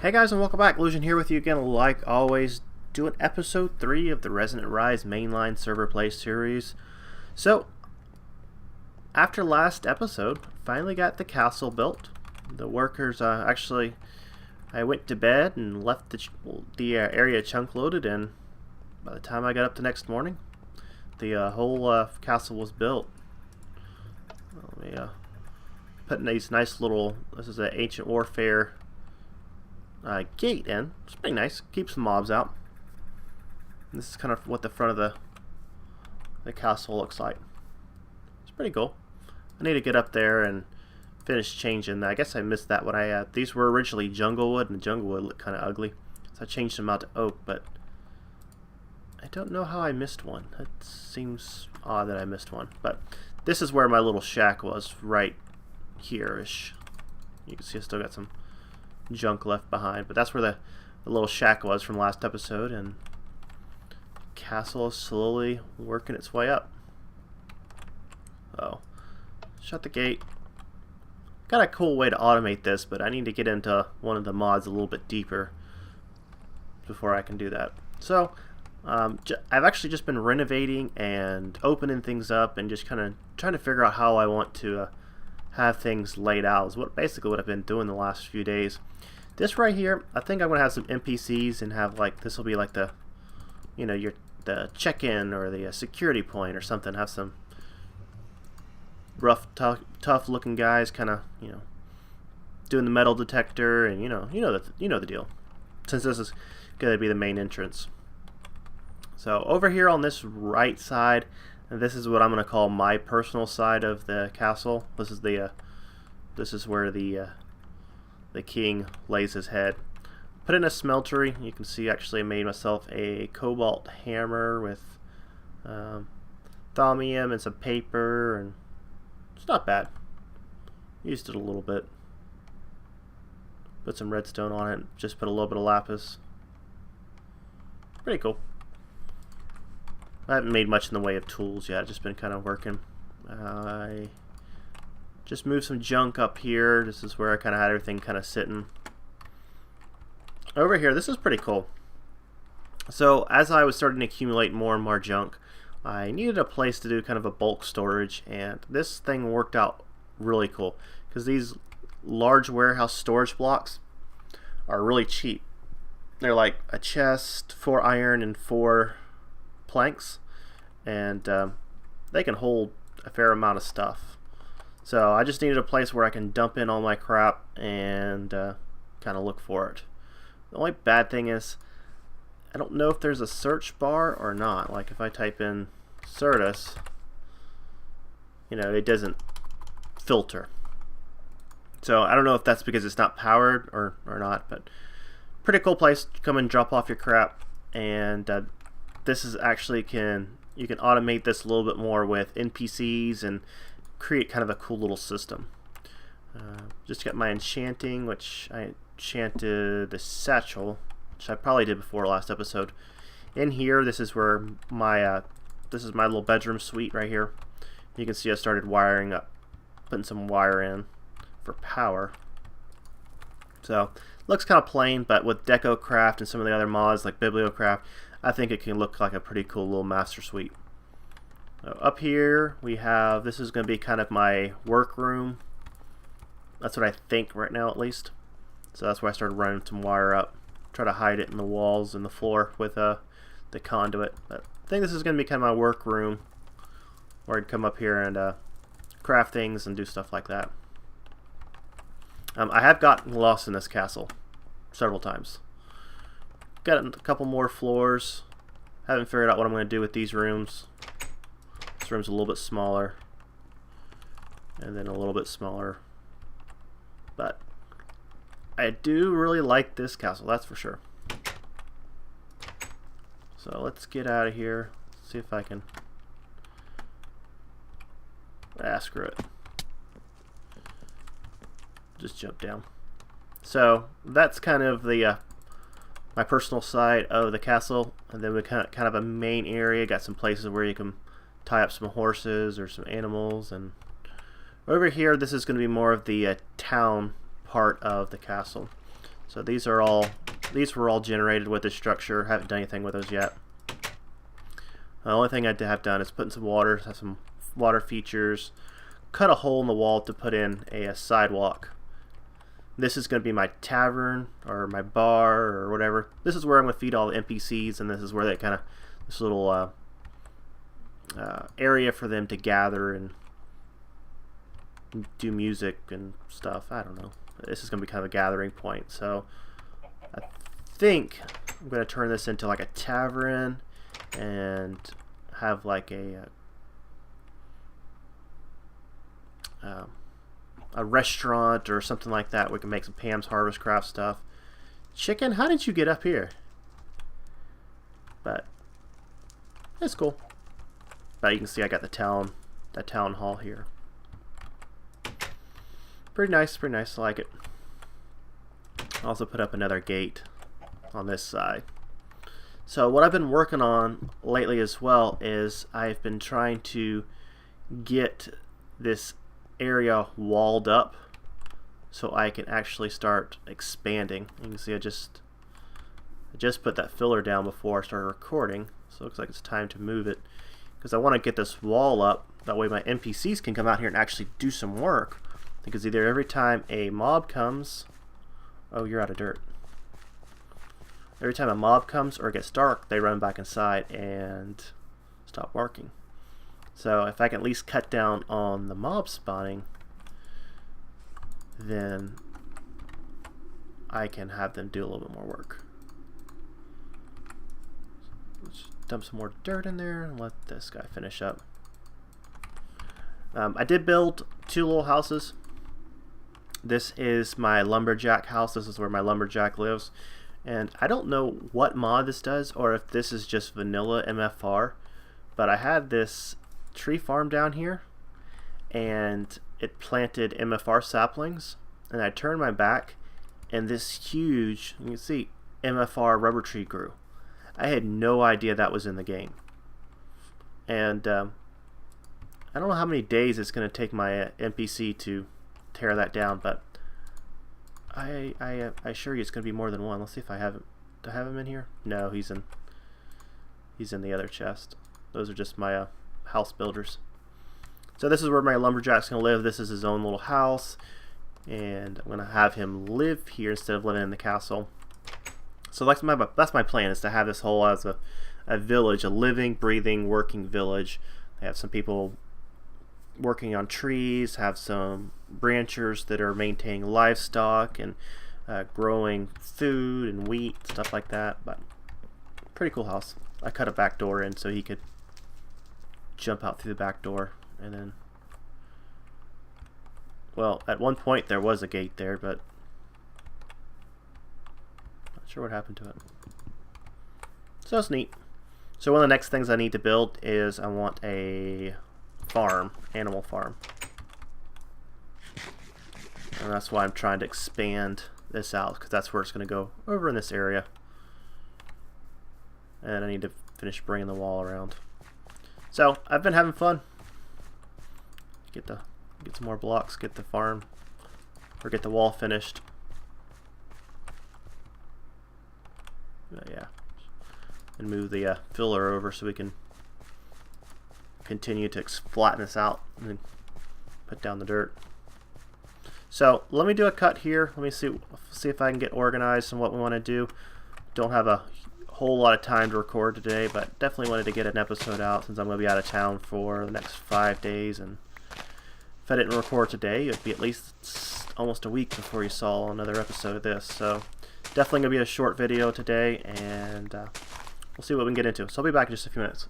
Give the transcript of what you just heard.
Hey guys, and welcome back. Illusion here with you again, like always, doing episode 3 of the Resonant Rise mainline server play series. So, after last episode, finally got the castle built. The workers, I went to bed and left the area chunk loaded, and by the time I got up the next morning, the whole castle was built. Let me put in these nice little, this is an ancient warfare gate in. It's pretty nice. Keeps the mobs out. And this is kind of what the front of the castle looks like. It's pretty cool. I need to get up there and finish changing. I guess I missed that when these were originally jungle wood, and the jungle wood looked kind of ugly, so I changed them out to oak. But I don't know how I missed one. It seems odd that I missed one. But this is where my little shack was, right here-ish. You can see I still got some junk left behind, but that's where the little shack was from last episode, and castle is slowly working its way up. Oh, shut the gate. Got a cool way to automate this, but I need to get into one of the mods a little bit deeper before I can do that. So I've actually just been renovating and opening things up and just kind of trying to figure out how I want to have things laid out. Is basically what I've been doing the last few days. This right here, I think I'm gonna have some NPCs and have like, this will be like the, you know, the check-in or the security point or something. Have some rough, tough looking guys, kind of, you know, doing the metal detector, and you know the deal. Since this is gonna be the main entrance. So over here on this right side, and this is what I'm gonna call my personal side of the castle. This is where the king lays his head. Put in a smeltery. You can see actually I made myself a cobalt hammer with thaumium and some paper, and it's not bad. Used it a little bit. Put some redstone on it. Just put a little bit of lapis. Pretty cool. I haven't made much in the way of tools yet. I've just been kind of working. I just moved some junk up here. This is where I kind of had everything kind of sitting. Over here, this is pretty cool. So as I was starting to accumulate more and more junk, I needed a place to do kind of a bulk storage, and this thing worked out really cool because these large warehouse storage blocks are really cheap. They're like a chest, 4 iron, and 4 planks, and they can hold a fair amount of stuff. So I just needed a place where I can dump in all my crap and kind of look for it. The only bad thing is I don't know if there's a search bar or not. Like if I type in Certus, you know, it doesn't filter. So I don't know if that's because it's not powered or not, but pretty cool place to come and drop off your crap. And this is actually you can automate this a little bit more with NPCs and create kind of a cool little system. Just got my enchanting, which I enchanted the satchel, which I probably did before last episode. In here, this is where my this is my little bedroom suite right here. You can see I started wiring up, putting some wire in for power. So looks kind of plain, but with DecoCraft and some of the other mods like BiblioCraft, I think it can look like a pretty cool little master suite. So up here we have, this is going to be kind of my workroom. That's what I think right now, at least. So that's why I started running some wire up. Try to hide it in the walls and the floor with the conduit. But I think this is going to be kind of my workroom, where I'd come up here and craft things and do stuff like that. I have gotten lost in this castle several times. Got a couple more floors. Haven't figured out what I'm going to do with these rooms. This room's a little bit smaller, and then a little bit smaller, but I do really like this castle, that's for sure. So let's get out of here. See if I can. Screw it. Just jump down. So that's kind of the my personal side of the castle, and then we kind of a main area. Got some places where you can tie up some horses or some animals, and over here this is going to be more of the town part of the castle. So these were all generated with this structure. Haven't done anything with those yet. The only thing I have done is put in some water, have some water features, cut a hole in the wall to put in a sidewalk. This is going to be my tavern or my bar or whatever. This is where I'm going to feed all the NPCs, and this is where they kind of, this little area for them to gather and do music and stuff. I don't know. This is going to be kind of a gathering point. So I think I'm going to turn this into like a tavern and have like a restaurant or something like that. We can make some Pam's Harvest Craft stuff. Chicken, how did you get up here? But it's cool. But you can see I got the town hall here. Pretty nice, pretty nice. I like it. I also put up another gate on this side. So what I've been working on lately as well is I've been trying to get this area walled up so I can actually start expanding. You can see I just put that filler down before I started recording, so it looks like it's time to move it because I want to get this wall up. That way my NPCs can come out here and actually do some work, because either every time a mob comes, oh, you're out of dirt. Every time a mob comes or it gets dark, they run back inside and stop working. So if I can at least cut down on the mob spawning, then I can have them do a little bit more work. Let's dump some more dirt in there and let this guy finish up. I did build 2 little houses. This is my lumberjack house. This is where my lumberjack lives. And I don't know what mod this does or if this is just vanilla MFR, but I had this tree farm down here and it planted MFR saplings, and I turned my back and this huge, you can see, MFR rubber tree grew. I had no idea that was in the game. And I don't know how many days it's going to take my NPC to tear that down, but I assure you it's going to be more than one. Let's see if I have him. Do I have him in here? No, he's in the other chest. Those are just my house builders. So this is where my lumberjack's going to live. This is his own little house, and I'm going to have him live here instead of living in the castle. So that's my plan, is to have this whole as a village, a living, breathing, working village. I have some people working on trees, have some ranchers that are maintaining livestock and growing food and wheat, stuff like that. But pretty cool house. I cut a back door in so he could jump out through the back door, and then, well, at one point there was a gate there, but not sure what happened to it. So it's neat. So one of the next things I need to build is I want a farm, animal farm. And that's why I'm trying to expand this out, because that's where it's going to go, over in this area. And I need to finish bringing the wall around. So I've been having fun. Get some more blocks, get the farm, or get the wall finished. Yeah, and move the filler over so we can continue to flatten this out and then put down the dirt. So let me do a cut here. Let me see if I can get organized on what we want to do. Don't have a whole lot of time to record today, but definitely wanted to get an episode out since I'm going to be out of town for the next 5 days, and if I didn't record today, it'd be at least almost a week before you saw another episode of this. So definitely going to be a short video today, and we'll see what we can get into. So I'll be back in just a few minutes.